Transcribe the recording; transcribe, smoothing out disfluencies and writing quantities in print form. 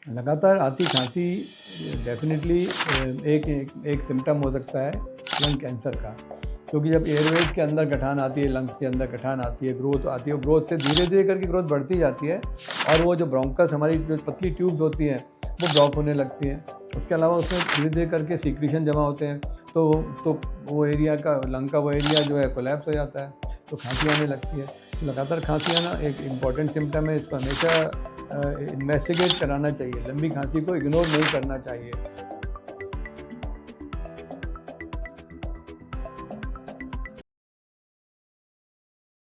लगातार आती खांसी डेफिनेटली एक सिम्टम हो सकता है लंग कैंसर का, क्योंकि जब एयरवेज के अंदर गठान आती है, लंग्स के अंदर गठान आती है, ग्रोथ आती है, ग्रोथ से धीरे धीरे करके ग्रोथ बढ़ती जाती है और वो जो ब्रोंकस हमारी जो पतली ट्यूब्स होती हैं वो ब्लॉक होने लगती हैं। उसके अलावा उसमें धीरे धीरे करके सीक्रेशन जमा होते हैं, तो वो एरिया का लंग का वो एरिया जो है कोलैप्स हो जाता है, तो खांसी आने लगती है। लगातार खांसी आना एक इम्पॉर्टेंट सिम्टम है, इसको हमेशा इन्वेस्टिगेट कराना चाहिए। लंबी खांसी को इग्नोर नहीं करना चाहिए।